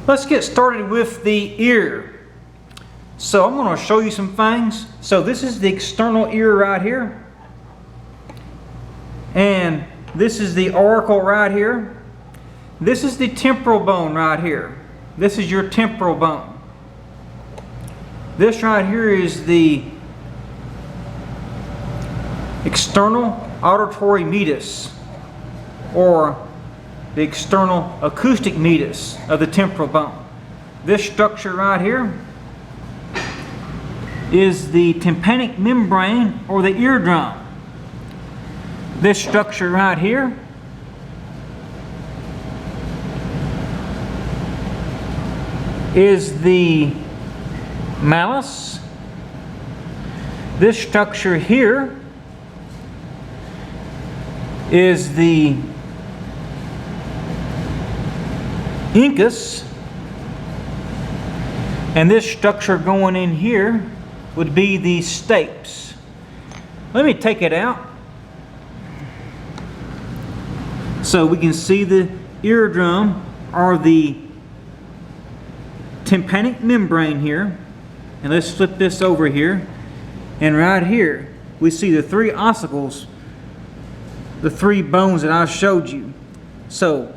Let's get started with the ear. So I'm going to show you some things. So this is the external ear right here. And this is the auricle right here. This is the temporal bone right here. This is your temporal bone. This right here is the external auditory meatus, or the external acoustic meatus of the temporal bone. This structure right here is the tympanic membrane, or the eardrum. This structure right here is the malleus. This structure here is the incus, and this structure going in here would be the stapes. Let me take it out so we can see the eardrum, or the tympanic membrane here. And let's flip this over here, and right here we see the three ossicles, the three bones that I showed you. So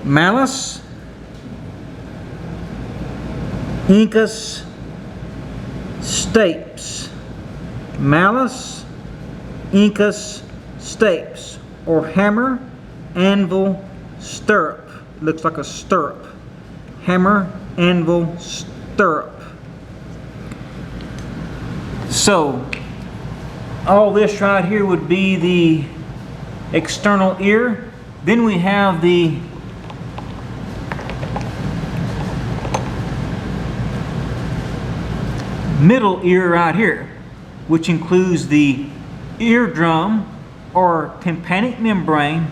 malleus, incus, stapes. Malleus, incus, stapes, or hammer, anvil, stirrup. Looks like a stirrup. Hammer, anvil, stirrup. So all this right here would be the external ear. Then we have the middle ear right here, which includes the eardrum, or tympanic membrane,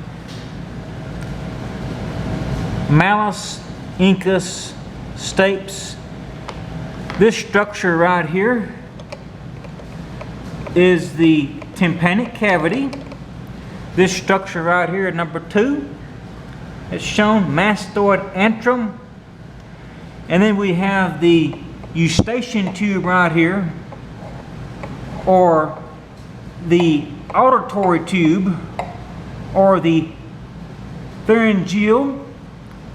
malleus, incus, stapes. This structure right here is the tympanic cavity. This structure right here, number 2, it's shown, mastoid antrum. And then we have the eustachian tube right here, or the auditory tube, or the pharyngeal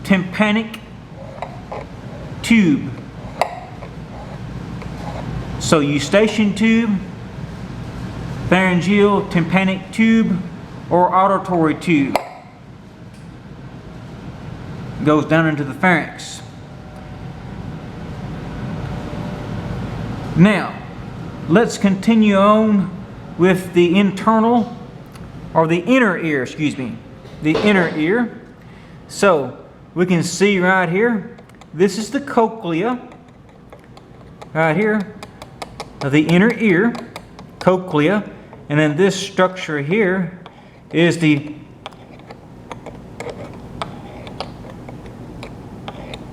tympanic tube. So eustachian tube, pharyngeal tympanic tube, or auditory tube. Goes down into the pharynx. Now, let's continue on with the internal, or the inner ear, excuse me, the inner ear. So we can see right here, this is the cochlea, right here, of the inner ear, cochlea, and then this structure here is the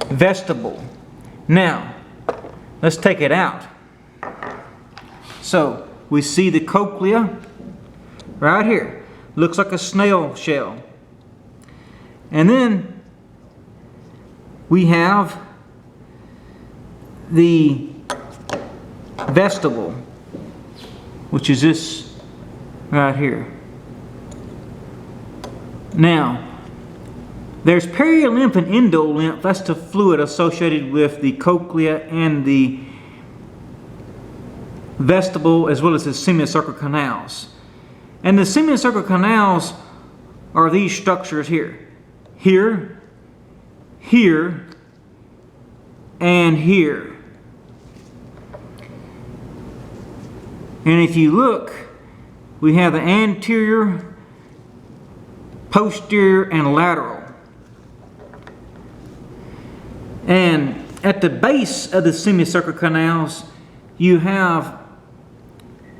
vestibule. Now, let's take it out. So we see the cochlea right here. Looks like a snail shell. And then we have the vestibule, which is this right here. Now, there's perilymph and endolymph. That's the fluid associated with the cochlea and the vestibule, as well as the semicircular canals. And the semicircular canals are these structures here. Here, here, and here. And if you look, we have the anterior, posterior, and lateral. And at the base of the semicircular canals, you have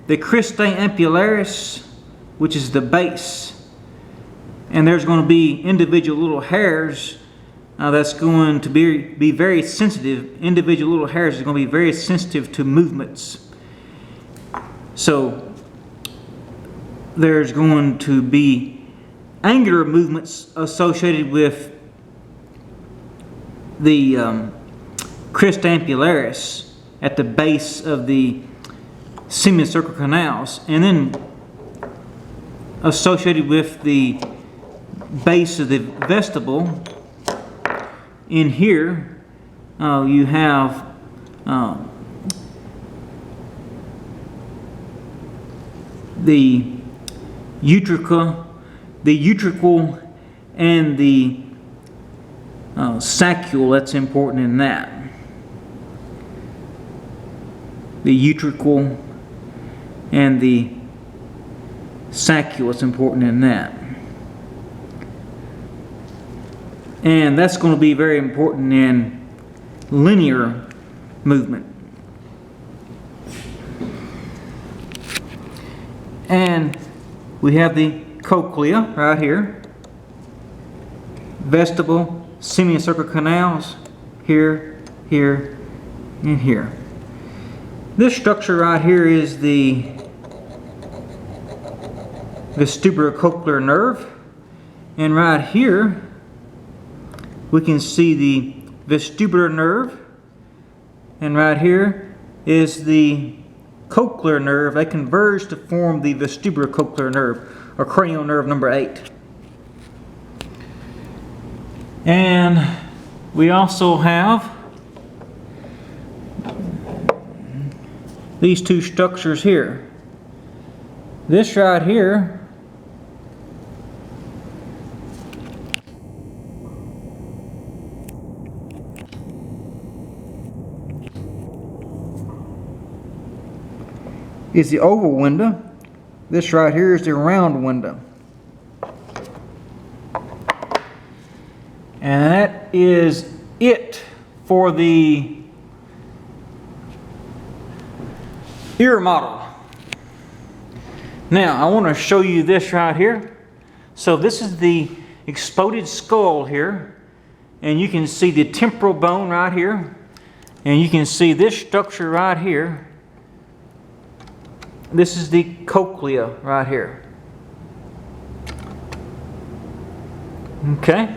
the cristae ampullaris, which is the base. And there's going to be individual little hairs that's going to be very sensitive. Individual little hairs are going to be very sensitive to movements. So there's going to be angular movements associated with crista ampullaris at the base of the semicircular canals, and then associated with the base of the vestibule, in here you have the utricle and the saccule. That's important in that. The utricle and the saccule is important in that. And that's going to be very important in linear movement. And we have the cochlea right here. Vestibule, semicircular canals, here, here, and here. This structure right here is the vestibulocochlear nerve, and right here we can see the vestibular nerve, and right here is the cochlear nerve. They converge to form the vestibulocochlear nerve, or cranial nerve number 8. And we also have these two structures here. This right here is the oval window. This right here is the round window. And that is it for the ear model. Now I want to show you this right here. So this is the exploded skull here, and you can see the temporal bone right here, and you can see this structure right here. This is the cochlea right here. Okay.